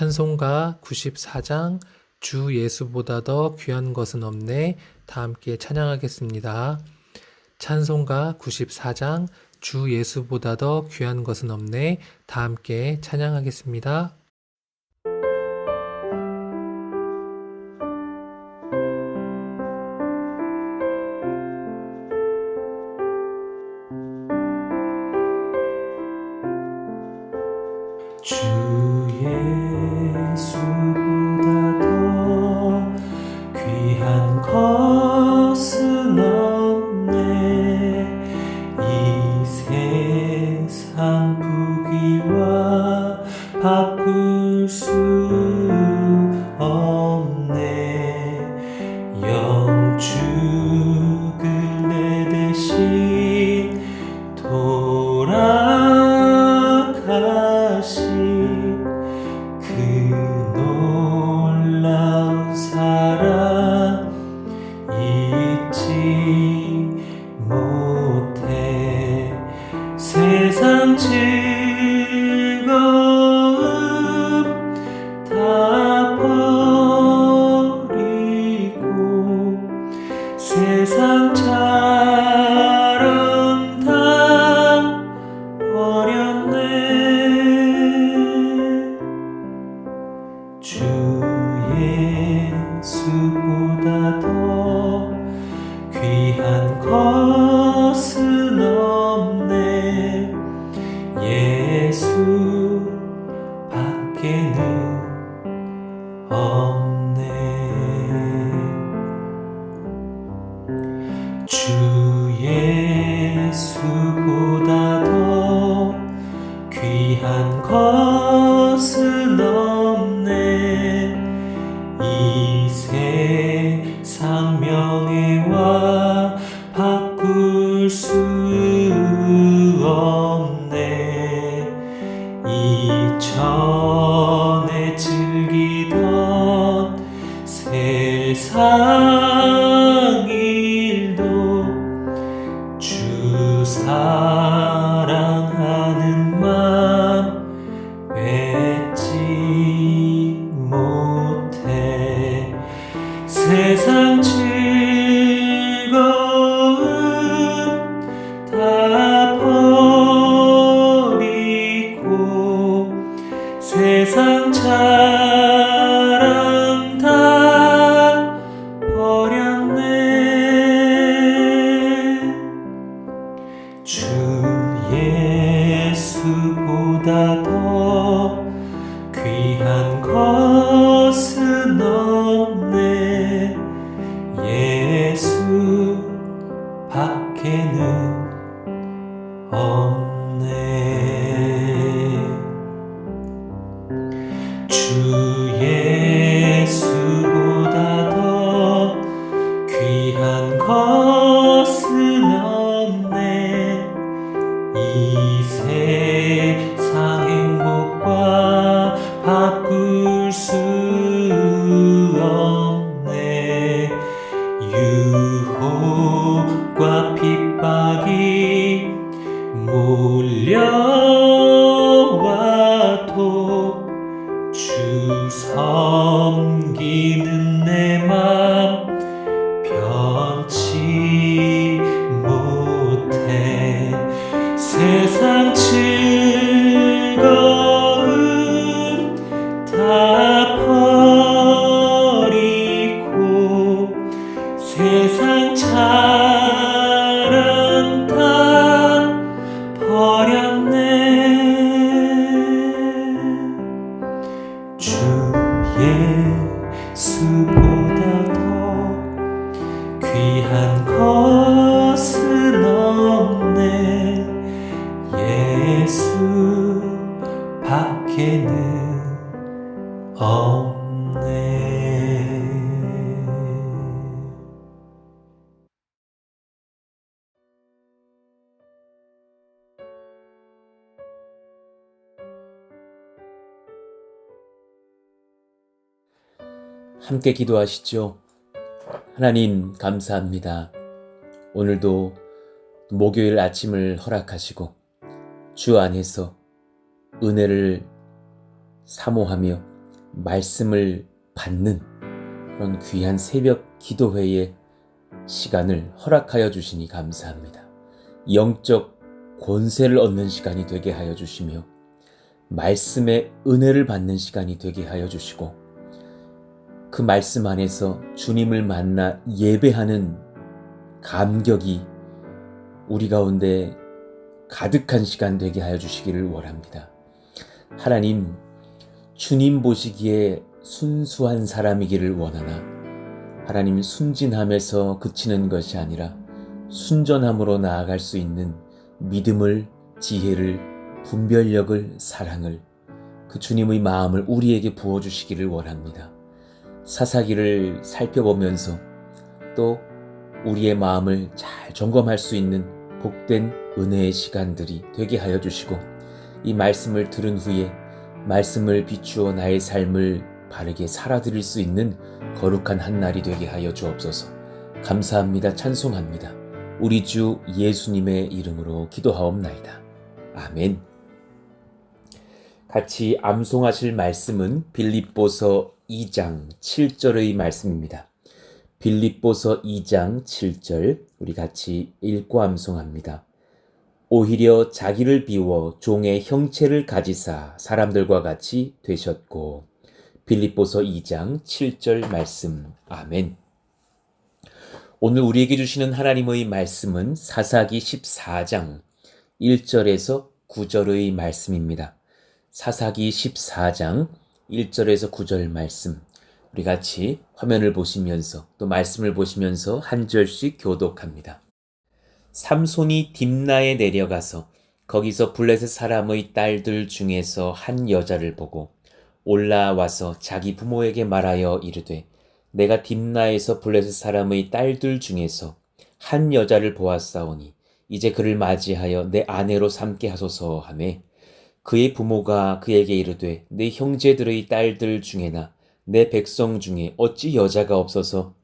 찬송가 94장 주 예수보다 더 귀한 것은 없네. 다 함께 찬양하겠습니다. 찬송가 94장 주 예수보다 더 귀한 것은 없네. 다 함께 찬양하겠습니다. 주 예수보다 더 귀한 것은 없네. 이 세상 부귀와 바꿀 수 없네. 영축을 내 대신 돌아가신 그 놀라운 사랑 잊지 못해. 세상 즐거움 다 버리고 세상 자랑 다 버렸네. 주 예수보다 더 귀한 것은 없네. 예수 밖에는 없네. 주 예수보다 더 귀한 것은 없네. 이 세상 명예와 바꿀 수 없네. 이전에 즐기던 세상 일도 주 사랑하는 맘 뺏지 못해. 세상 즐거움 다 버리고 세상 자랑 다 버렸네. 주 예수보다 더 귀한 것은 없네. 예수 밖에는 없네. 주 예수보다 더 귀한 것은 없네. 이 세상 행복과 바꿀 수 없네. 유혹과 핍박이 몰려와도 주 섬기는 내 맘 변치 못해. 세상 즐거움 다 버리고 세상 자랑 다 버렸네. 주 예수보다 더 귀한 것은 없네. 예수 밖에는 없네. 함께 기도하시죠. 하나님 감사합니다. 오늘도 목요일 아침을 허락하시고 주 안에서 은혜를 사모하며 말씀을 받는 그런 귀한 새벽 기도회의 시간을 허락하여 주시니 감사합니다. 영적 권세를 얻는 시간이 되게 하여 주시며 말씀의 은혜를 받는 시간이 되게 하여 주시고 그 말씀 안에서 주님을 만나 예배하는 감격이 우리 가운데 가득한 시간 되게 하여 주시기를 원합니다. 하나님, 주님 보시기에 순수한 사람이기를 원하나 하나님 순진함에서 그치는 것이 아니라 순전함으로 나아갈 수 있는 믿음을, 지혜를, 분별력을, 사랑을 그 주님의 마음을 우리에게 부어주시기를 원합니다. 사사기를 살펴보면서 또 우리의 마음을 잘 점검할 수 있는 복된 은혜의 시간들이 되게 하여 주시고 이 말씀을 들은 후에 말씀을 비추어 나의 삶을 바르게 살아드릴 수 있는 거룩한 한 날이 되게 하여 주옵소서. 감사합니다. 찬송합니다. 우리 주 예수님의 이름으로 기도하옵나이다. 아멘. 같이 암송하실 말씀은 빌립보서 2장 7절의 말씀입니다. 빌립보서 2장 7절 우리 같이 읽고 암송합니다. 오히려 자기를 비워 종의 형체를 가지사 사람들과 같이 되셨고. 빌립보서 2장 7절 말씀. 아멘. 오늘 우리에게 주시는 하나님의 말씀은 사사기 14장 1절에서 9절의 말씀입니다. 사사기 14장 1절에서 9절 말씀. 우리 같이 화면을 보시면서 또 말씀을 보시면서 한 절씩 교독합니다. 삼손이 딥나에 내려가서 거기서 블레셋 사람의 딸들 중에서 한 여자를 보고 올라와서 자기 부모에게 말하여 이르되 내가 딥나에서 블레셋 사람의 딸들 중에서 한 여자를 보았사오니 이제 그를 맞이하여 내 아내로 삼게 하소서 하매 그의 부모가 그에게 이르되 내 형제들의 딸들 중에나 내 백성 중에 어찌 여자가 없어서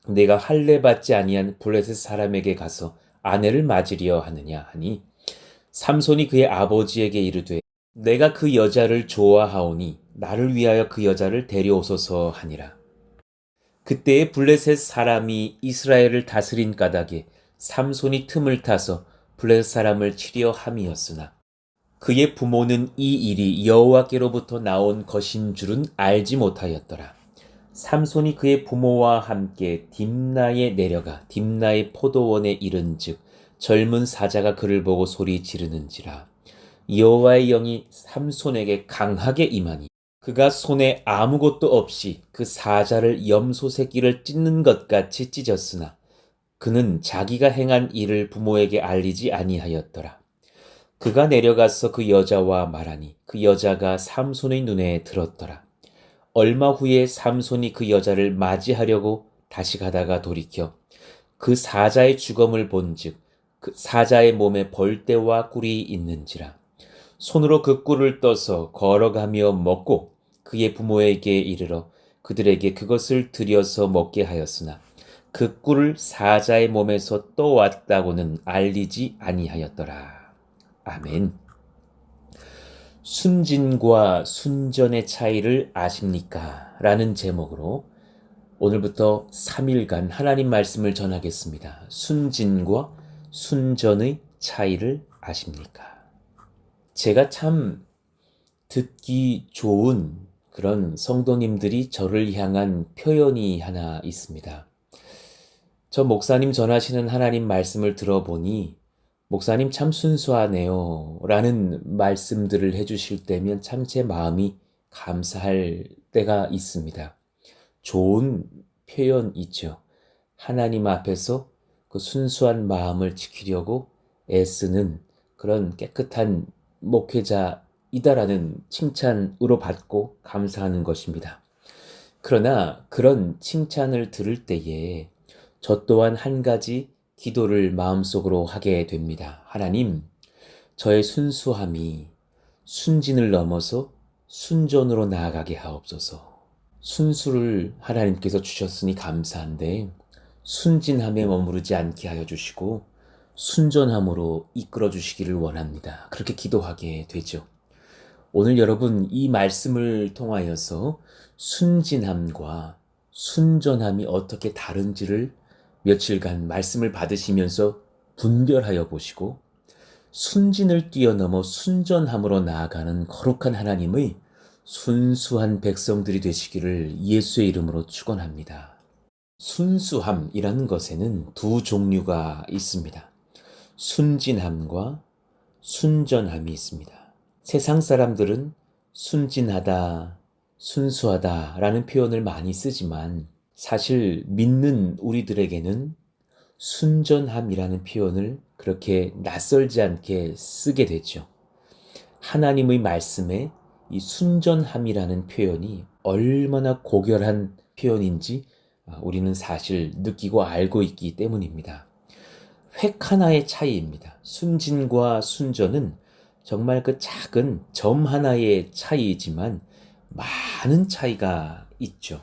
내가 할례받지 아니한 블레셋 사람에게 가서 아내를 맞으려 하느냐 하니 삼손이 그의 아버지에게 이르되 내가 그 여자를 좋아하오니 나를 위하여 그 여자를 데려오소서 하니라. 그때에 블레셋 사람이 이스라엘을 다스린 까닭에 삼손이 틈을 타서 블레셋 사람을 치려 함이었으나 그의 부모는 이 일이 여호와께로부터 나온 것인 줄은 알지 못하였더라. 삼손이 그의 부모와 함께 딥나에 내려가 딥나의 포도원에 이른즉 젊은 사자가 그를 보고 소리 지르는지라. 여호와의 영이 삼손에게 강하게 임하니 그가 손에 아무것도 없이 그 사자를 염소 새끼를 찢는 것 같이 찢었으나 그는 자기가 행한 일을 부모에게 알리지 아니하였더라. 그가 내려가서 그 여자와 말하니 그 여자가 삼손의 눈에 들었더라. 얼마 후에 삼손이 그 여자를 맞이하려고 다시 가다가 돌이켜 그 사자의 죽음을 본즉 그 사자의 몸에 벌떼와 꿀이 있는지라. 손으로 그 꿀을 떠서 걸어가며 먹고 그의 부모에게 이르러 그들에게 그것을 들여서 먹게 하였으나 그 꿀을 사자의 몸에서 떠왔다고는 알리지 아니하였더라. 아멘. 순진과 순전의 차이를 아십니까? 라는 제목으로 오늘부터 3일간 하나님 말씀을 전하겠습니다. 순진과 순전의 차이를 아십니까? 제가 참 듣기 좋은 그런 성도님들이 저를 향한 표현이 하나 있습니다. 저 목사님 전하시는 하나님 말씀을 들어보니 목사님 참 순수하네요 라는 말씀들을 해주실 때면 참 제 마음이 감사할 때가 있습니다. 좋은 표현이죠. 하나님 앞에서 그 순수한 마음을 지키려고 애쓰는 그런 깨끗한 목회자이다라는 칭찬으로 받고 감사하는 것입니다. 그러나 그런 칭찬을 들을 때에 저 또한 한 가지 기도를 마음속으로 하게 됩니다. 하나님, 저의 순수함이 순진을 넘어서 순전으로 나아가게 하옵소서. 순수를 하나님께서 주셨으니 감사한데 순진함에 머무르지 않게 하여 주시고 순전함으로 이끌어 주시기를 원합니다. 그렇게 기도하게 되죠. 오늘 여러분 이 말씀을 통하여서 순진함과 순전함이 어떻게 다른지를 며칠간 말씀을 받으시면서 분별하여 보시고 순진을 뛰어넘어 순전함으로 나아가는 거룩한 하나님의 순수한 백성들이 되시기를 예수의 이름으로 축원합니다. 순수함이라는 것에는 두 종류가 있습니다. 순진함과 순전함이 있습니다. 세상 사람들은 순진하다, 순수하다라는 표현을 많이 쓰지만 사실 믿는 우리들에게는 순전함이라는 표현을 그렇게 낯설지 않게 쓰게 되죠. 하나님의 말씀에 이 순전함이라는 표현이 얼마나 고결한 표현인지 우리는 사실 느끼고 알고 있기 때문입니다. 획 하나의 차이입니다. 순진과 순전은 정말 그 작은 점 하나의 차이이지만 많은 차이가 있죠.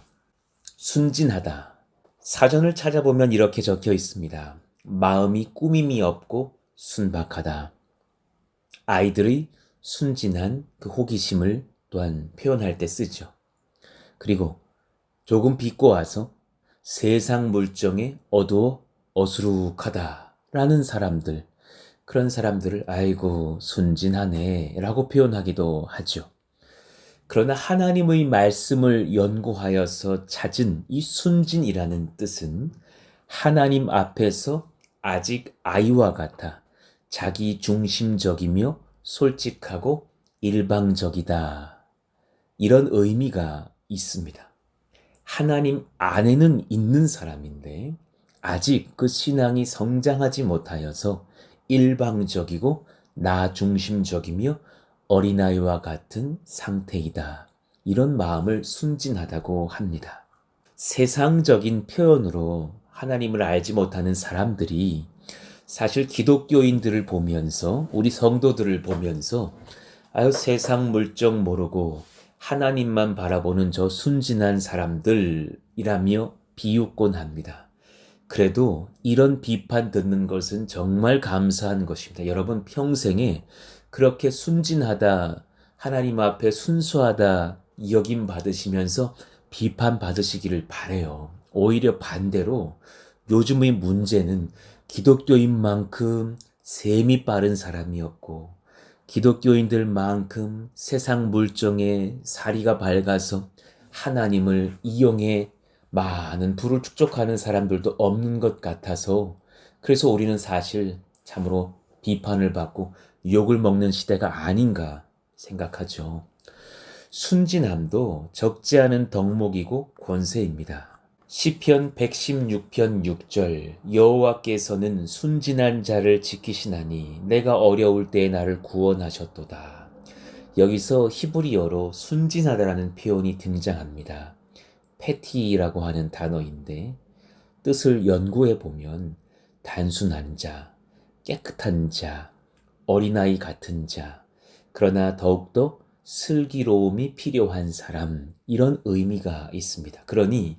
순진하다. 사전을 찾아보면 이렇게 적혀 있습니다. 마음이 꾸밈이 없고 순박하다. 아이들의 순진한 그 호기심을 또한 표현할 때 쓰죠. 그리고 조금 비꼬 와서 세상 물정에 어두워 어수룩하다 라는 사람들, 그런 사람들을 아이고 순진하네 라고 표현하기도 하죠. 그러나 하나님의 말씀을 연구하여서 찾은 이 순진이라는 뜻은 하나님 앞에서 아직 아이와 같아 자기 중심적이며 솔직하고 일방적이다. 이런 의미가 있습니다. 하나님 안에는 있는 사람인데 아직 그 신앙이 성장하지 못하여서 일방적이고 나 중심적이며 어린아이와 같은 상태이다. 이런 마음을 순진하다고 합니다. 세상적인 표현으로 하나님을 알지 못하는 사람들이 사실 기독교인들을 보면서 우리 성도들을 보면서 아유 세상 물정 모르고 하나님만 바라보는 저 순진한 사람들이라며 비웃곤 합니다. 그래도 이런 비판 듣는 것은 정말 감사한 것입니다. 여러분 평생에 그렇게 순진하다, 하나님 앞에 순수하다 여김 받으시면서 비판 받으시기를 바라요. 오히려 반대로 요즘의 문제는 기독교인만큼 셈이 빠른 사람이었고 기독교인들만큼 세상 물정에 사리가 밝아서 하나님을 이용해 많은 부를 축적하는 사람들도 없는 것 같아서 그래서 우리는 사실 참으로 비판을 받고 욕을 먹는 시대가 아닌가 생각하죠. 순진함도 적지 않은 덕목이고 권세입니다. 시편 116편 6절 여호와께서는 순진한 자를 지키시나니 내가 어려울 때에 나를 구원하셨도다. 여기서 히브리어로 순진하다라는 표현이 등장합니다. 패티라고 하는 단어인데 뜻을 연구해 보면 단순한 자, 깨끗한 자, 어린아이 같은 자, 그러나 더욱더 슬기로움이 필요한 사람 이런 의미가 있습니다. 그러니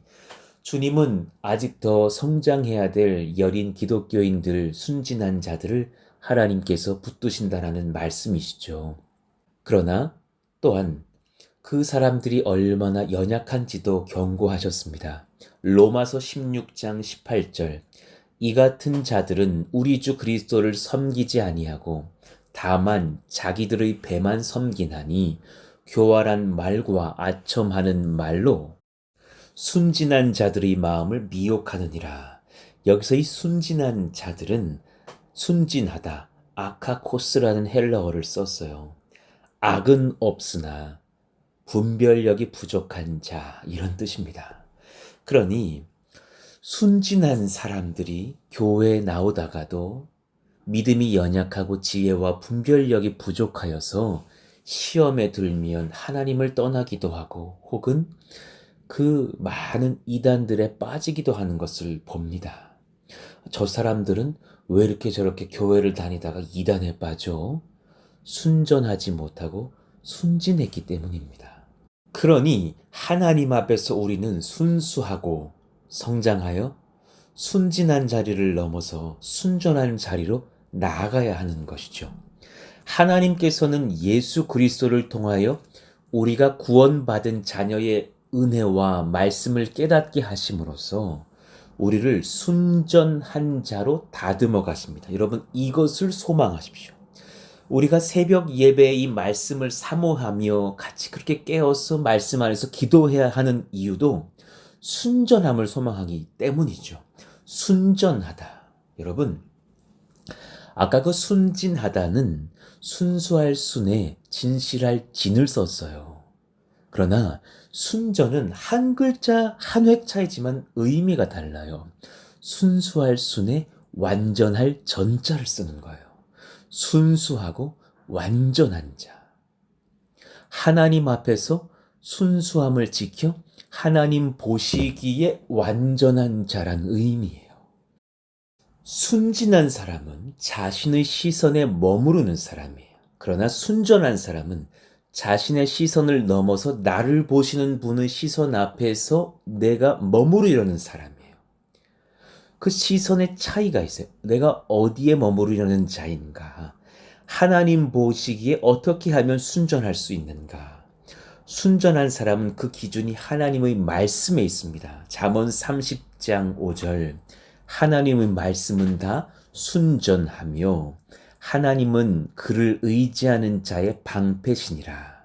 주님은 아직 더 성장해야 될 여린 기독교인들 순진한 자들을 하나님께서 붙드신다라는 말씀이시죠. 그러나 또한 그 사람들이 얼마나 연약한지도 경고하셨습니다. 로마서 16장 18절 이 같은 자들은 우리 주 그리스도를 섬기지 아니하고 다만 자기들의 배만 섬기나니 교활한 말과 아첨하는 말로 순진한 자들의 마음을 미혹하느니라. 여기서 이 순진한 자들은 순진하다, 아카코스라는 헬라어를 썼어요. 악은 없으나 분별력이 부족한 자 이런 뜻입니다. 그러니 순진한 사람들이 교회에 나오다가도 믿음이 연약하고 지혜와 분별력이 부족하여서 시험에 들면 하나님을 떠나기도 하고 혹은 그 많은 이단들에 빠지기도 하는 것을 봅니다. 저 사람들은 왜 이렇게 저렇게 교회를 다니다가 이단에 빠져? 순전하지 못하고 순진했기 때문입니다. 그러니 하나님 앞에서 우리는 순수하고 성장하여 순진한 자리를 넘어서 순전한 자리로 나아가야 하는 것이죠. 하나님께서는 예수 그리스도를 통하여 우리가 구원받은 자녀의 은혜와 말씀을 깨닫게 하심으로써 우리를 순전한 자로 다듬어 가십니다. 여러분, 이것을 소망하십시오. 우리가 새벽 예배에 이 말씀을 사모하며 같이 그렇게 깨어서 말씀 안에서 기도해야 하는 이유도 순전함을 소망하기 때문이죠. 순전하다. 여러분, 아까 그 순진하다는 순수할 순에 진실할 진을 썼어요. 그러나 순전은 한 글자 한 획 차이지만 의미가 달라요. 순수할 순에 완전할 전자를 쓰는 거예요. 순수하고 완전한 자. 하나님 앞에서 순수함을 지켜 하나님 보시기에 완전한 자란 의미예요. 순진한 사람은 자신의 시선에 머무르는 사람이에요. 그러나 순전한 사람은 자신의 시선을 넘어서 나를 보시는 분의 시선 앞에서 내가 머무르려는 사람이에요. 그 시선의 차이가 있어요. 내가 어디에 머무르려는 자인가? 하나님 보시기에 어떻게 하면 순전할 수 있는가? 순전한 사람은 그 기준이 하나님의 말씀에 있습니다. 잠언 30장 5절. 하나님의 말씀은 다 순전하며 하나님은 그를 의지하는 자의 방패시니라.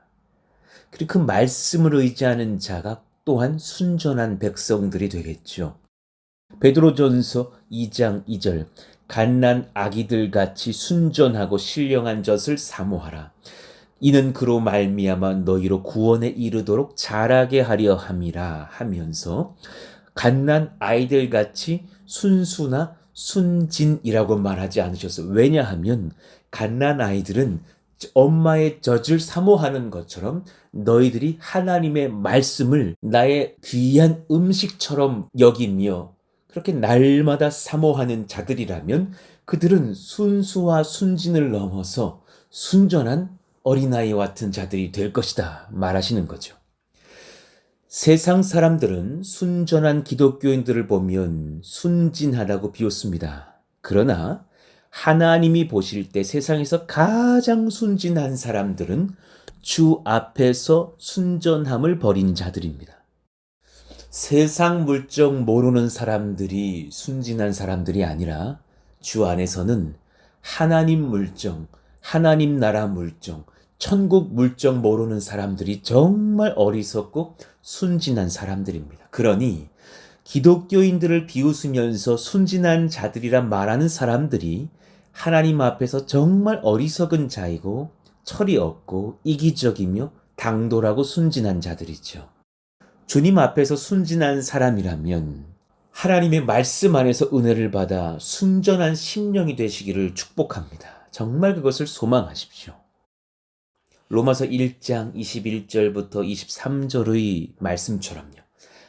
그리고 그 말씀을 의지하는 자가 또한 순전한 백성들이 되겠죠. 베드로전서 2장 2절. 갓난 아기들 같이 순전하고 신령한 젖을 사모하라. 이는 그로 말미암아 너희로 구원에 이르도록 자라게 하려 함이라 하면서 갓난 아이들 같이 순수나 순진이라고 말하지 않으셨어요. 왜냐하면 갓난 아이들은 엄마의 젖을 사모하는 것처럼 너희들이 하나님의 말씀을 나의 귀한 음식처럼 여기며 그렇게 날마다 사모하는 자들이라면 그들은 순수와 순진을 넘어서 순전한 어린아이와 같은 자들이 될 것이다 말하시는 거죠. 세상 사람들은 순전한 기독교인들을 보면 순진하다고 비웃습니다. 그러나 하나님이 보실 때 세상에서 가장 순진한 사람들은 주 앞에서 순전함을 버린 자들입니다. 세상 물정 모르는 사람들이 순진한 사람들이 아니라 주 안에서는 하나님 물정, 하나님 나라 물정, 천국 물정 모르는 사람들이 정말 어리석고 순진한 사람들입니다. 그러니 기독교인들을 비웃으면서 순진한 자들이라 말하는 사람들이 하나님 앞에서 정말 어리석은 자이고 철이 없고 이기적이며 당돌하고 순진한 자들이죠. 주님 앞에서 순진한 사람이라면 하나님의 말씀 안에서 은혜를 받아 순전한 심령이 되시기를 축복합니다. 정말 그것을 소망하십시오. 로마서 1장 21절부터 23절의 말씀처럼요.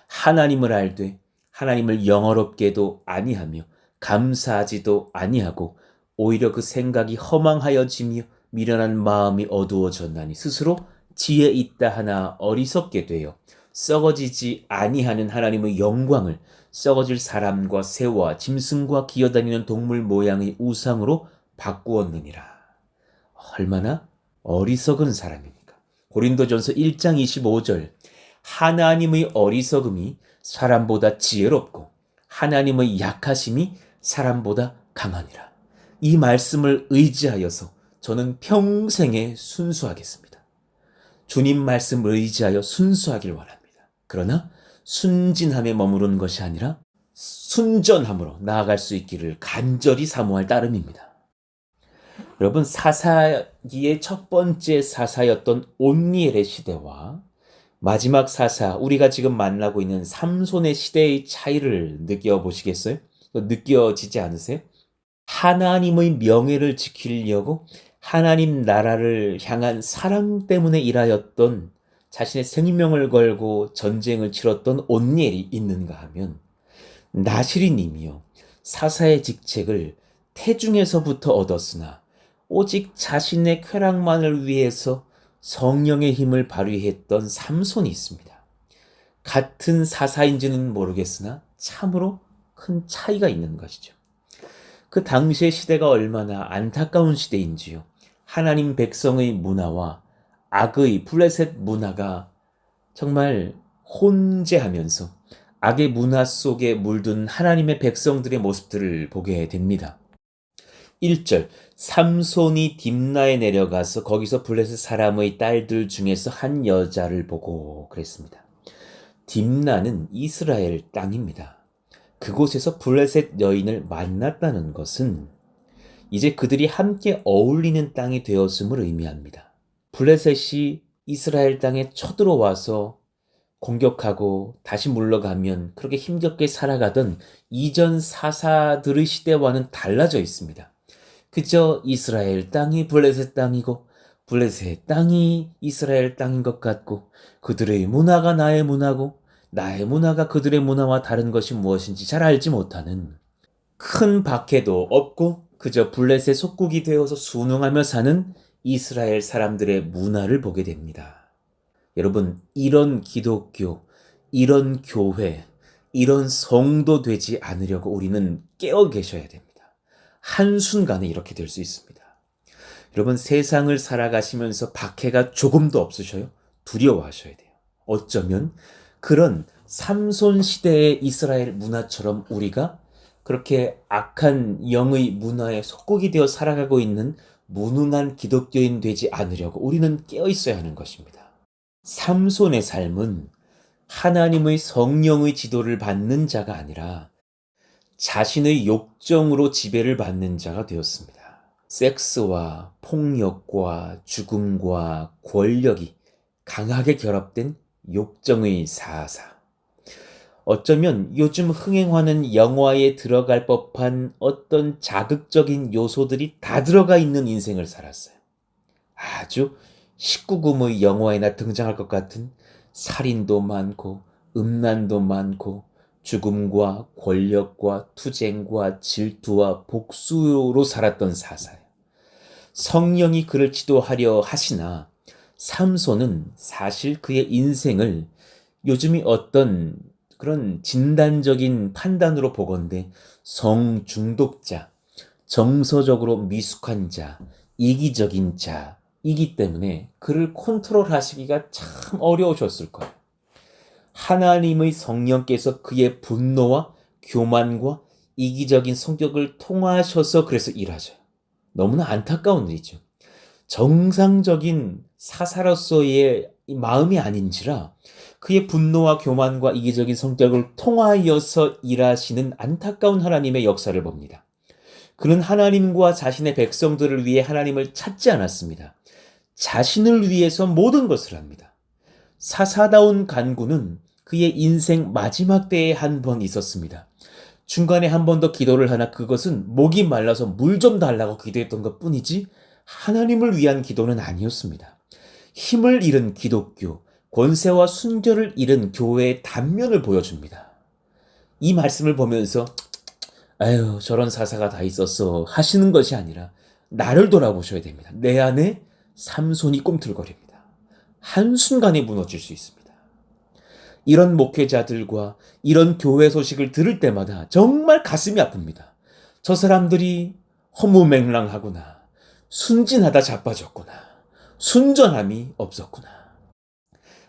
하나님을 알되 하나님을 영어롭게도 아니하며 감사하지도 아니하고 오히려 그 생각이 허망하여지며 미련한 마음이 어두워졌나니 스스로 지혜 있다 하나 어리석게 되어 썩어지지 아니하는 하나님의 영광을 썩어질 사람과 새와 짐승과 기어다니는 동물 모양의 우상으로 바꾸었느니라. 얼마나 어리석은 사람입니까? 고린도전서 1장 25절. 하나님의 어리석음이 사람보다 지혜롭고 하나님의 약하심이 사람보다 강하니라. 이 말씀을 의지하여서 저는 평생에 순수하겠습니다. 주님 말씀을 의지하여 순수하길 원합니다. 그러나 순진함에 머무르는 것이 아니라 순전함으로 나아갈 수 있기를 간절히 사모할 따름입니다. 여러분, 사사기의 첫 번째 사사였던 온니엘의 시대와 마지막 사사, 우리가 지금 만나고 있는 삼손의 시대의 차이를 느껴보시겠어요? 느껴지지 않으세요? 하나님의 명예를 지키려고 하나님 나라를 향한 사랑 때문에 일하였던 자신의 생명을 걸고 전쟁을 치렀던 온니엘이 있는가 하면 나시린이며 사사의 직책을 태중에서부터 얻었으나 오직 자신의 쾌락만을 위해서 성령의 힘을 발휘했던 삼손이 있습니다. 같은 사사인지는 모르겠으나 참으로 큰 차이가 있는 것이죠. 그 당시의 시대가 얼마나 안타까운 시대인지요. 하나님 백성의 문화와 악의 블레셋 문화가 정말 혼재하면서 악의 문화 속에 물든 하나님의 백성들의 모습들을 보게 됩니다. 1절, 삼손이 딥나에 내려가서 거기서 블레셋 사람의 딸들 중에서 한 여자를 보고 그랬습니다. 딥나는 이스라엘 땅입니다. 그곳에서 블레셋 여인을 만났다는 것은 이제 그들이 함께 어울리는 땅이 되었음을 의미합니다. 블레셋이 이스라엘 땅에 쳐들어와서 공격하고 다시 물러가면 그렇게 힘겹게 살아가던 이전 사사들의 시대와는 달라져 있습니다. 그저 이스라엘 땅이 블레셋 땅이고 블레셋 땅이 이스라엘 땅인 것 같고 그들의 문화가 나의 문화고 나의 문화가 그들의 문화와 다른 것이 무엇인지 잘 알지 못하는 큰 박해도 없고 그저 블레셋 속국이 되어서 순응하며 사는 이스라엘 사람들의 문화를 보게 됩니다. 여러분, 이런 기독교, 이런 교회, 이런 성도 되지 않으려고 우리는 깨어 계셔야 됩니다. 한순간에 이렇게 될 수 있습니다. 여러분, 세상을 살아가시면서 박해가 조금도 없으셔요? 두려워하셔야 돼요. 어쩌면 그런 삼손 시대의 이스라엘 문화처럼 우리가 그렇게 악한 영의 문화에 속국이 되어 살아가고 있는 무능한 기독교인 되지 않으려고 우리는 깨어 있어야 하는 것입니다. 삼손의 삶은 하나님의 성령의 지도를 받는 자가 아니라 자신의 욕정으로 지배를 받는 자가 되었습니다. 섹스와 폭력과 죽음과 권력이 강하게 결합된 욕정의 사사. 어쩌면 요즘 흥행하는 영화에 들어갈 법한 어떤 자극적인 요소들이 다 들어가 있는 인생을 살았어요. 아주 19금의 영화에나 등장할 것 같은 살인도 많고 음란도 많고 죽음과 권력과 투쟁과 질투와 복수로 살았던 사사예요. 성령이 그를 지도하려 하시나 삼손은 사실 그의 인생을 요즘이 어떤 그런 진단적인 판단으로 보건대 성중독자, 정서적으로 미숙한 자, 이기적인 자이기 때문에 그를 컨트롤하시기가 참 어려우셨을 거예요. 하나님의 성령께서 그의 분노와 교만과 이기적인 성격을 통하셔서 그래서 일하셔요. 너무나 안타까운 일이죠. 정상적인 사사로서의 마음이 아닌지라 그의 분노와 교만과 이기적인 성격을 통하여서 일하시는 안타까운 하나님의 역사를 봅니다. 그는 하나님과 자신의 백성들을 위해 하나님을 찾지 않았습니다. 자신을 위해서 모든 것을 합니다. 사사다운 간구는 그의 인생 마지막 때에 한 번 있었습니다. 중간에 한 번 더 기도를 하나 그것은 목이 말라서 물 좀 달라고 기도했던 것 뿐이지 하나님을 위한 기도는 아니었습니다. 힘을 잃은 기독교, 권세와 순결을 잃은 교회의 단면을 보여줍니다. 이 말씀을 보면서 아유 저런 사사가 다 있었어 하시는 것이 아니라 나를 돌아보셔야 됩니다. 내 안에 삼손이 꿈틀거립니다. 한순간에 무너질 수 있습니다. 이런 목회자들과 이런 교회 소식을 들을 때마다 정말 가슴이 아픕니다. 저 사람들이 허무맹랑하구나. 순진하다 자빠졌구나. 순전함이 없었구나.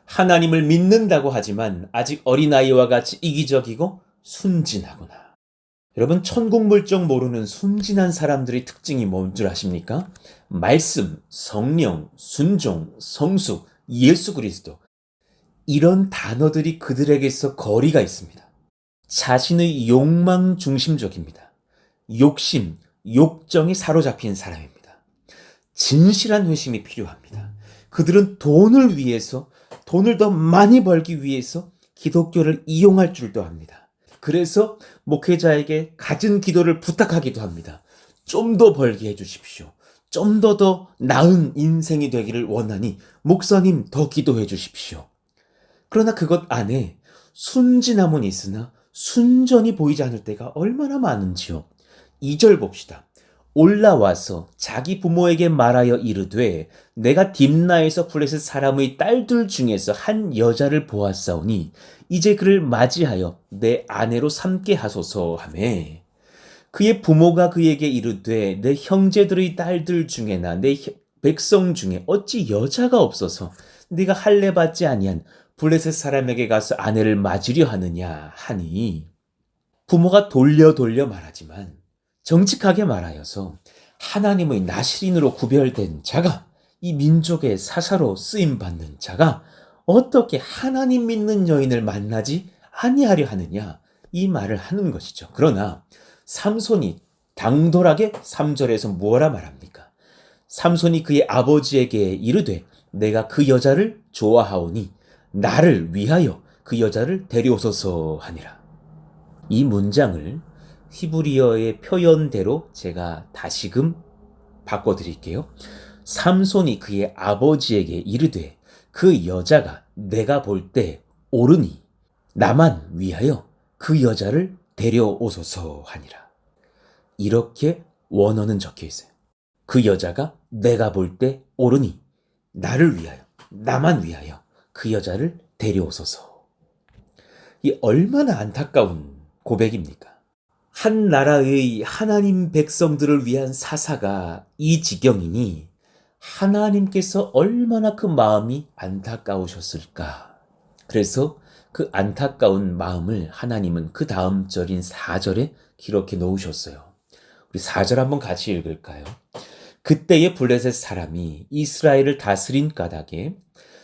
하나님을 믿는다고 하지만 아직 어린아이와 같이 이기적이고 순진하구나. 여러분, 천국 물정 모르는 순진한 사람들의 특징이 뭔 줄 아십니까? 말씀, 성령, 순종, 성숙, 예수 그리스도. 이런 단어들이 그들에게서 거리가 있습니다. 자신의 욕망 중심적입니다. 욕심, 욕정에 사로잡힌 사람입니다. 진실한 회심이 필요합니다. 그들은 돈을 위해서, 돈을 더 많이 벌기 위해서 기독교를 이용할 줄도 압니다. 그래서 목회자에게 갖은 기도를 부탁하기도 합니다. 좀 더 벌게 해주십시오. 좀 더 나은 인생이 되기를 원하니 목사님 더 기도해 주십시오. 그러나 그것 안에 순진함은 있으나 순전히 보이지 않을 때가 얼마나 많은지요. 2절 봅시다. 올라와서 자기 부모에게 말하여 이르되 내가 딥나에서 블레셋 사람의 딸들 중에서 한 여자를 보았사오니 이제 그를 맞이하여 내 아내로 삼게 하소서 하매 그의 부모가 그에게 이르되 내 형제들의 딸들 중에나 내 백성 중에 어찌 여자가 없어서 네가 할례 받지 아니한 블레셋 사람에게 가서 아내를 맞으려 하느냐 하니 부모가 돌려 말하지만 정직하게 말하여서 하나님의 나실인으로 구별된 자가 이 민족의 사사로 쓰임받는 자가 어떻게 하나님 믿는 여인을 만나지 아니하려 하느냐 이 말을 하는 것이죠. 그러나 삼손이 당돌하게 3절에서 뭐라 말합니까? 삼손이 그의 아버지에게 이르되 내가 그 여자를 좋아하오니 나를 위하여 그 여자를 데려오소서 하니라. 이 문장을 히브리어의 표현대로 제가 다시금 바꿔드릴게요. 삼손이 그의 아버지에게 이르되 그 여자가 내가 볼 때 옳으니 나만 위하여 그 여자를 데려오소서 하니라. 이렇게 원어는 적혀 있어요. 그 여자가 내가 볼 때 옳으니 나를 위하여 나만 위하여 그 여자를 데려오소서. 이 얼마나 안타까운 고백입니까? 한 나라의 하나님 백성들을 위한 사사가 이 지경이니 하나님께서 얼마나 그 마음이 안타까우셨을까. 그래서 그 안타까운 마음을 하나님은 그 다음 절인 4절에 기록해 놓으셨어요. 우리 4절 한번 같이 읽을까요? 그때의 블레셋 사람이 이스라엘을 다스린 까닭에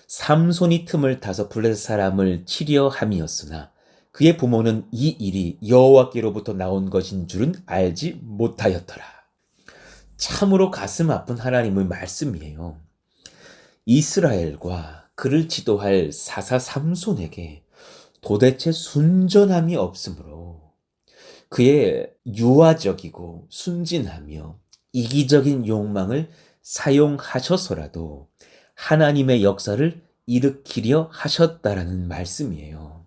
삼손이 틈을 타서 블레셋 사람을 치려 함이었으나 그의 부모는 이 일이 여호와께로부터 나온 것인 줄은 알지 못하였더라. 참으로 가슴 아픈 하나님의 말씀이에요. 이스라엘과 그를 지도할 사사 삼손에게 도대체 순전함이 없으므로 그의 유아적이고 순진하며 이기적인 욕망을 사용하셔서라도 하나님의 역사를 일으키려 하셨다라는 말씀이에요.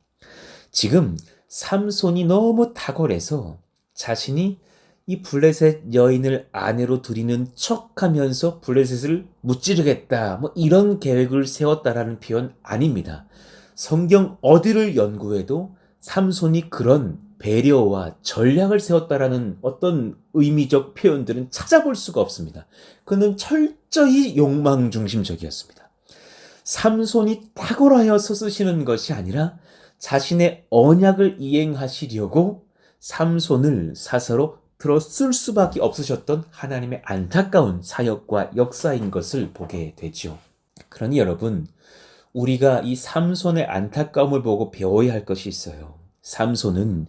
지금 삼손이 너무 탁월해서 자신이 이 블레셋 여인을 아내로 들이는 척하면서 블레셋을 무찌르겠다 뭐 이런 계획을 세웠다라는 표현 아닙니다. 성경 어디를 연구해도 삼손이 그런 배려와 전략을 세웠다라는 어떤 의미적 표현들은 찾아볼 수가 없습니다. 그는 철저히 욕망 중심적이었습니다. 삼손이 탁월하여서 쓰시는 것이 아니라 자신의 언약을 이행하시려고 삼손을 사사로 들었을 수밖에 없으셨던 하나님의 안타까운 사역과 역사인 것을 보게 되죠. 그러니 여러분, 우리가 이 삼손의 안타까움을 보고 배워야 할 것이 있어요. 삼손은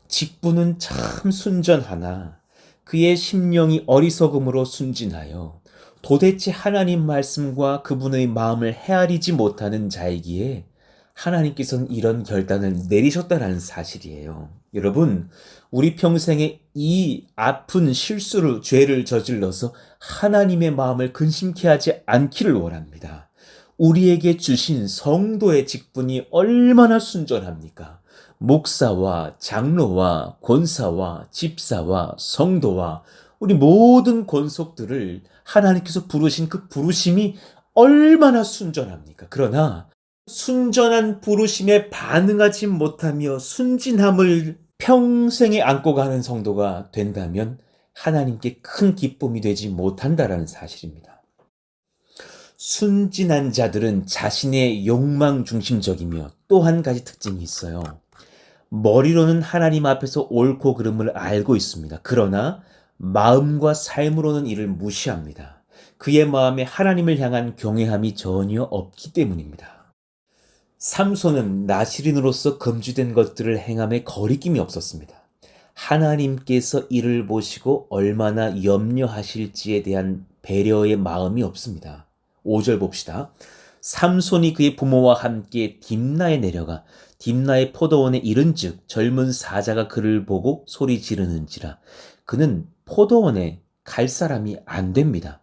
직분은 참 순전하나 그의 심령이 어리석음으로 순진하여 도대체 하나님 말씀과 그분의 마음을 헤아리지 못하는 자이기에 하나님께서는 이런 결단을 내리셨다는 사실이에요. 여러분, 우리 평생에 이 아픈 실수를, 죄를 저질러서 하나님의 마음을 근심케 하지 않기를 원합니다. 우리에게 주신 성도의 직분이 얼마나 순전합니까? 목사와 장로와 권사와 집사와 성도와 우리 모든 권속들을 하나님께서 부르신 그 부르심이 얼마나 순전합니까? 그러나 순전한 부르심에 반응하지 못하며 순진함을 평생에 안고 가는 성도가 된다면 하나님께 큰 기쁨이 되지 못한다라는 사실입니다. 순진한 자들은 자신의 욕망 중심적이며 또 한 가지 특징이 있어요. 머리로는 하나님 앞에서 옳고 그름을 알고 있습니다. 그러나 마음과 삶으로는 이를 무시합니다. 그의 마음에 하나님을 향한 경외함이 전혀 없기 때문입니다. 삼손은 나실인으로서 금지된 것들을 행함에 거리낌이 없었습니다. 하나님께서 이를 보시고 얼마나 염려하실지에 대한 배려의 마음이 없습니다. 5절 봅시다. 삼손이 그의 부모와 함께 딥나에 내려가 딥나의 포도원에 이른즉 젊은 사자가 그를 보고 소리 지르는지라. 그는 포도원에 갈 사람이 안 됩니다.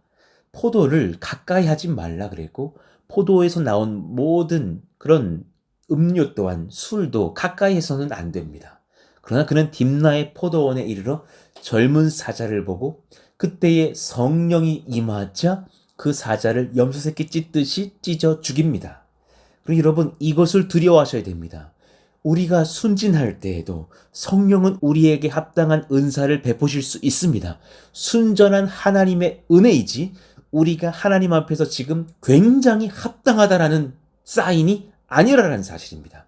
포도를 가까이 하지 말라 그랬고 포도에서 나온 모든 그런 음료 또한 술도 가까이 해서는 안 됩니다. 그러나 그는 딥나의 포도원에 이르러 젊은 사자를 보고 그때에 성령이 임하자 그 사자를 염소새끼 찢듯이 찢어 죽입니다. 그리고 여러분, 이것을 두려워하셔야 됩니다. 우리가 순진할 때에도 성령은 우리에게 합당한 은사를 베푸실 수 있습니다. 순전한 하나님의 은혜이지 우리가 하나님 앞에서 지금 굉장히 합당하다라는 사인이 아니라는 사실입니다.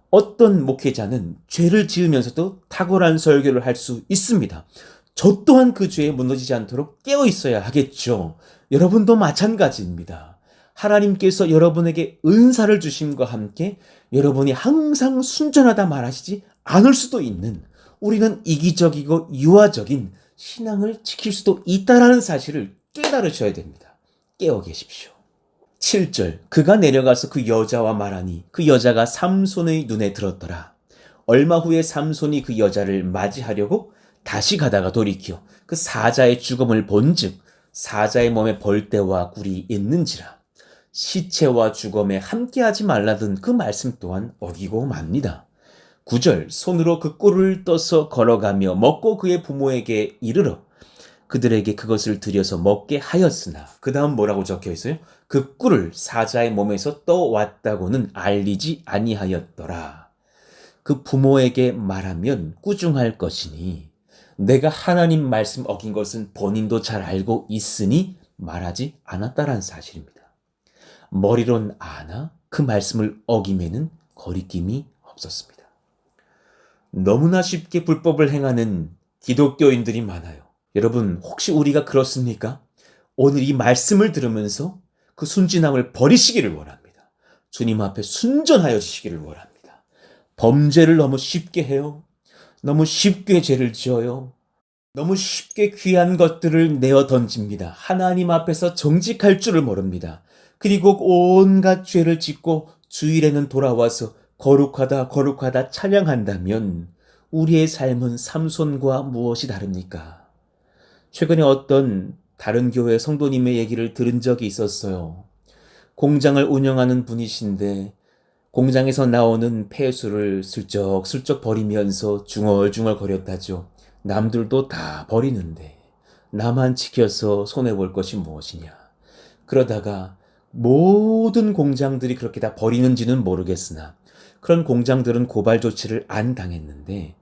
어떤 목회자는 죄를 지으면서도 탁월한 설교를 할 수 있습니다. 저 또한 그 죄에 무너지지 않도록 깨어 있어야 하겠죠. 여러분도 마찬가지입니다. 하나님께서 여러분에게 은사를 주심과 함께 여러분이 항상 순전하다 말하시지 않을 수도 있는, 우리는 이기적이고 유아적인 신앙을 지킬 수도 있다라는 사실을 깨달으셔야 됩니다. 깨어 계십시오. 7절, 그가 내려가서 그 여자와 말하니 그 여자가 삼손의 눈에 들었더라. 얼마 후에 삼손이 그 여자를 맞이하려고 다시 가다가 돌이켜 그 사자의 죽음을 본즉 사자의 몸에 벌떼와 꿀이 있는지라. 시체와 죽음에 함께하지 말라던 그 말씀 또한 어기고 맙니다. 9절, 손으로 그 꿀을 떠서 걸어가며 먹고 그의 부모에게 이르러 그들에게 그것을 들여서 먹게 하였으나, 그 다음 뭐라고 적혀 있어요? 그 꿀을 사자의 몸에서 떠왔다고는 알리지 아니하였더라. 그 부모에게 말하면 꾸중할 것이니 내가 하나님 말씀 어긴 것은 본인도 잘 알고 있으니 말하지 않았다란 사실입니다. 머리론 아나 그 말씀을 어김에는 거리낌이 없었습니다. 너무나 쉽게 불법을 행하는 기독교인들이 많아요. 여러분, 혹시 우리가 그렇습니까? 오늘 이 말씀을 들으면서 그 순진함을 버리시기를 원합니다. 주님 앞에 순전하여지시기를 원합니다. 범죄를 너무 쉽게 해요. 너무 쉽게 죄를 지어요. 너무 쉽게 귀한 것들을 내어 던집니다. 하나님 앞에서 정직할 줄을 모릅니다. 그리고 온갖 죄를 짓고 주일에는 돌아와서 거룩하다 찬양한다면 우리의 삶은 삼손과 무엇이 다릅니까? 최근에 어떤 다른 교회 성도님의 얘기를 들은 적이 있었어요. 공장을 운영하는 분이신데 공장에서 나오는 폐수를 슬쩍슬쩍 버리면서 중얼중얼 거렸다죠. 남들도 다 버리는데 나만 지켜서 손해볼 것이 무엇이냐. 그러다가 모든 공장들이 그렇게 다 버리는지는 모르겠으나 그런 공장들은 고발 조치를 안 당했는데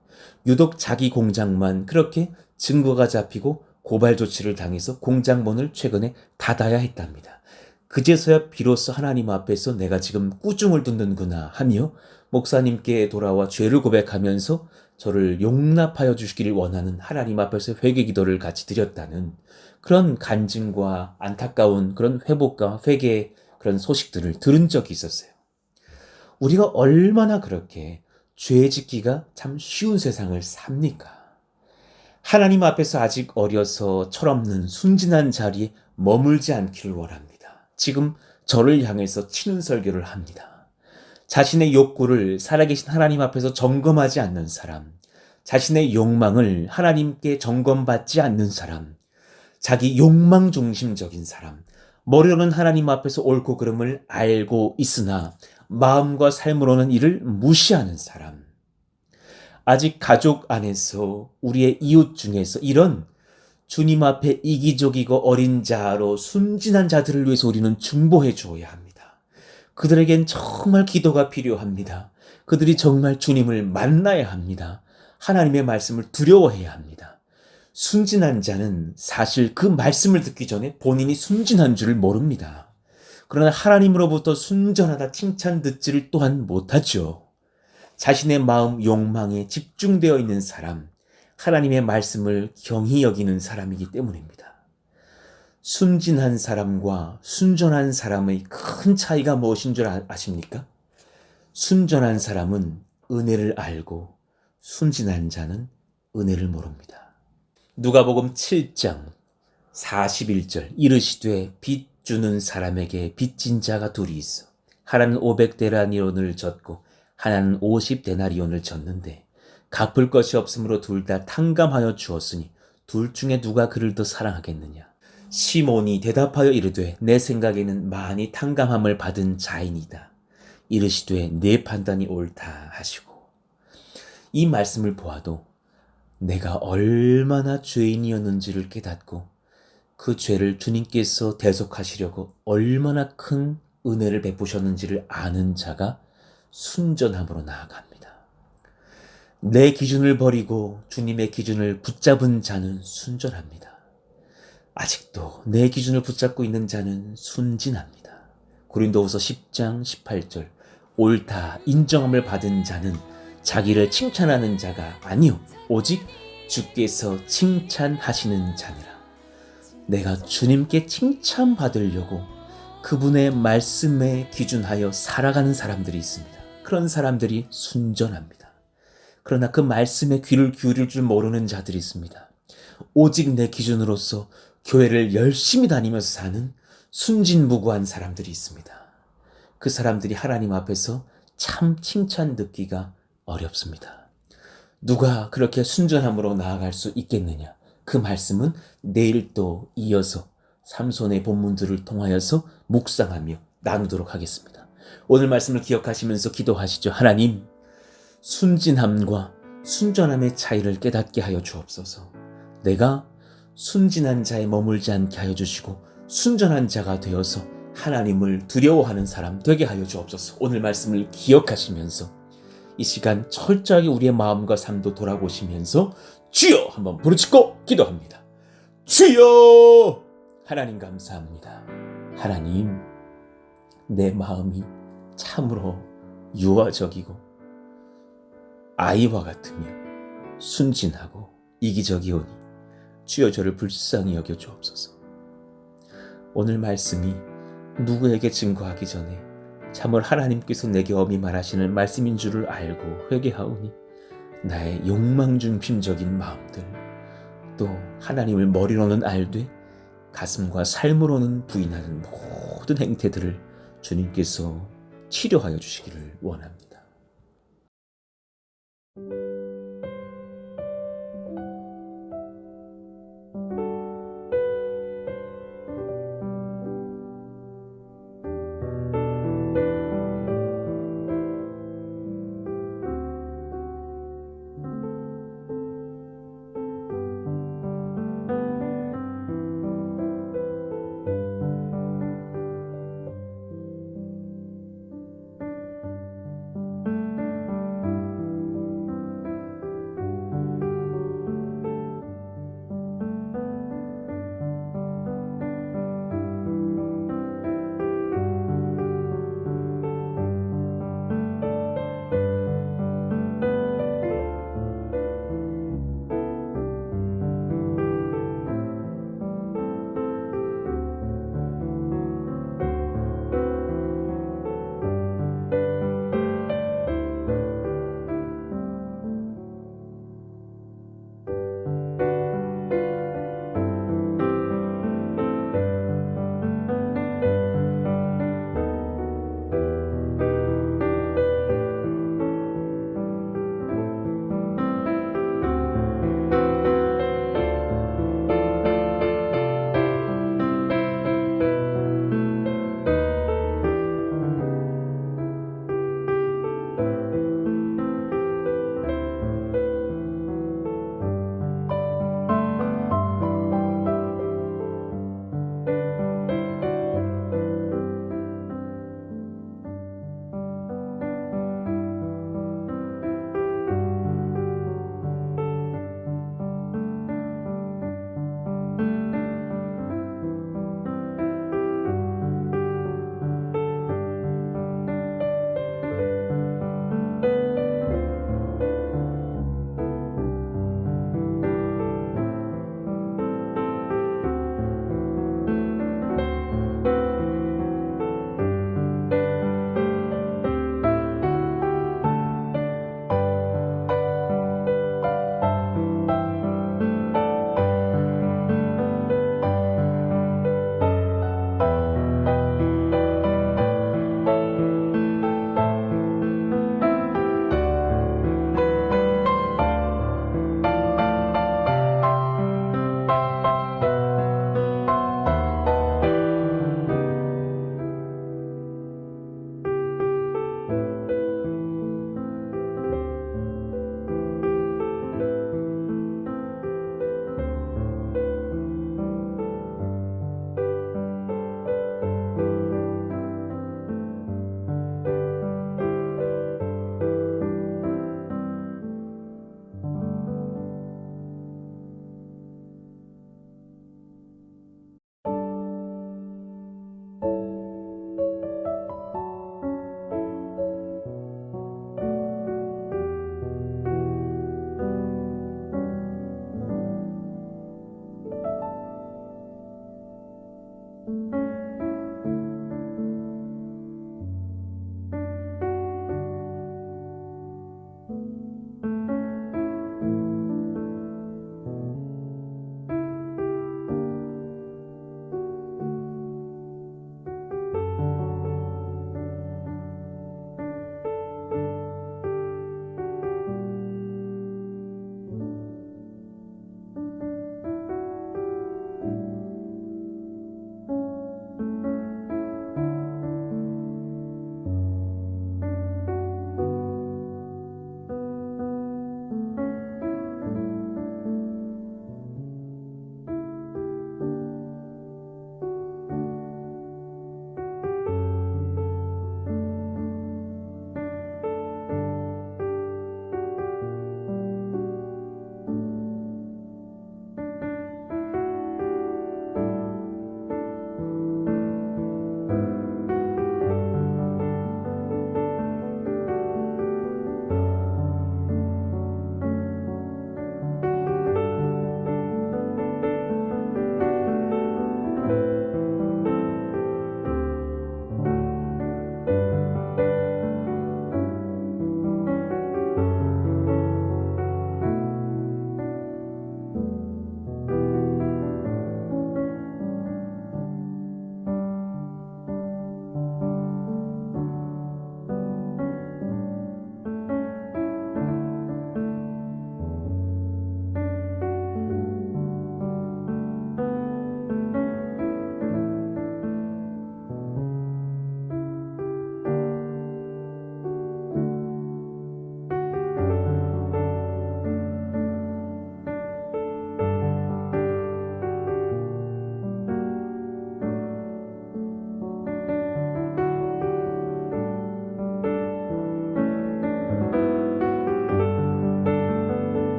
유독 자기 공장만 그렇게 증거가 잡히고 고발 조치를 당해서 공장 문을 최근에 닫아야 했답니다. 그제서야 비로소 하나님 앞에서 내가 지금 꾸중을 듣는구나 하며 목사님께 돌아와 죄를 고백하면서 저를 용납하여 주시기를 원하는 하나님 앞에서 회개 기도를 같이 드렸다는 그런 간증과 안타까운 그런 회복과 회개의 그런 소식들을 들은 적이 있었어요. 우리가 얼마나 그렇게 죄 짓기가 참 쉬운 세상을 삽니까? 하나님 앞에서 아직 어려서 철없는 순진한 자리에 머물지 않기를 원합니다. 지금 저를 향해서 치는 설교를 합니다. 자신의 욕구를 살아계신 하나님 앞에서 점검하지 않는 사람, 자신의 욕망을 하나님께 점검받지 않는 사람, 자기 욕망 중심적인 사람, 머리로는 하나님 앞에서 옳고 그름을 알고 있으나 마음과 삶으로는 이를 무시하는 사람, 아직 가족 안에서 우리의 이웃 중에서 이런 주님 앞에 이기적이고 어린 자로 순진한 자들을 위해서 우리는 중보해 주어야 합니다. 그들에겐 정말 기도가 필요합니다. 그들이 정말 주님을 만나야 합니다. 하나님의 말씀을 두려워해야 합니다. 순진한 자는 사실 그 말씀을 듣기 전에 본인이 순진한 줄을 모릅니다. 그러나 하나님으로부터 순전하다 칭찬 듣지를 또한 못하죠. 자신의 마음 욕망에 집중되어 있는 사람, 하나님의 말씀을 경히 여기는 사람이기 때문입니다. 순진한 사람과 순전한 사람의 큰 차이가 무엇인 줄 아십니까? 순전한 사람은 은혜를 알고 순진한 자는 은혜를 모릅니다. 누가복음 7장 41절 이르시되 빚 주는 사람에게 빚진 자가 둘이 있어 하나는 500데나리온을 졌고 하나는 50데나리온을 졌는데 갚을 것이 없으므로 둘 다 탕감하여 주었으니 둘 중에 누가 그를 더 사랑하겠느냐. 시몬이 대답하여 이르되 내 생각에는 많이 탕감함을 받은 자이니이다. 이르시되 내 판단이 옳다 하시고. 이 말씀을 보아도 내가 얼마나 죄인이었는지를 깨닫고 그 죄를 주님께서 대속하시려고 얼마나 큰 은혜를 베푸셨는지를 아는 자가 순전함으로 나아갑니다. 내 기준을 버리고 주님의 기준을 붙잡은 자는 순전합니다. 아직도 내 기준을 붙잡고 있는 자는 순진합니다. 고린도후서 10장 18절 옳다 인정함을 받은 자는 자기를 칭찬하는 자가 아니요 오직 주께서 칭찬하시는 자니라. 내가 주님께 칭찬받으려고 그분의 말씀에 기준하여 살아가는 사람들이 있습니다. 그런 사람들이 순전합니다. 그러나 그 말씀에 귀를 기울일 줄 모르는 자들이 있습니다. 오직 내 기준으로서 교회를 열심히 다니면서 사는 순진무구한 사람들이 있습니다. 그 사람들이 하나님 앞에서 참 칭찬 듣기가 어렵습니다. 누가 그렇게 순전함으로 나아갈 수 있겠느냐? 그 말씀은 내일 또 이어서 삼손의 본문들을 통하여서 묵상하며 나누도록 하겠습니다. 오늘 말씀을 기억하시면서 기도하시죠. 하나님, 순진함과 순전함의 차이를 깨닫게 하여 주옵소서. 내가 순진한 자에 머물지 않게 하여 주시고 순전한 자가 되어서 하나님을 두려워하는 사람 되게 하여 주옵소서. 오늘 말씀을 기억하시면서 이 시간 철저하게 우리의 마음과 삶도 돌아보시면서 주여 한번 부르짖고 기도합니다. 주여! 하나님 감사합니다. 하나님, 내 마음이 참으로 유아적이고 아이와 같으며 순진하고 이기적이오니 주여 저를 불쌍히 여겨 주옵소서. 오늘 말씀이 누구에게 증거하기 전에 참으로 하나님께서 내게 엄히 말하시는 말씀인 줄을 알고 회개하오니 나의 욕망 중심적인 마음들 또 하나님을 머리로는 알되 가슴과 삶으로는 부인하는 모든 행태들을 주님께서 치료하여 주시기를 원합니다.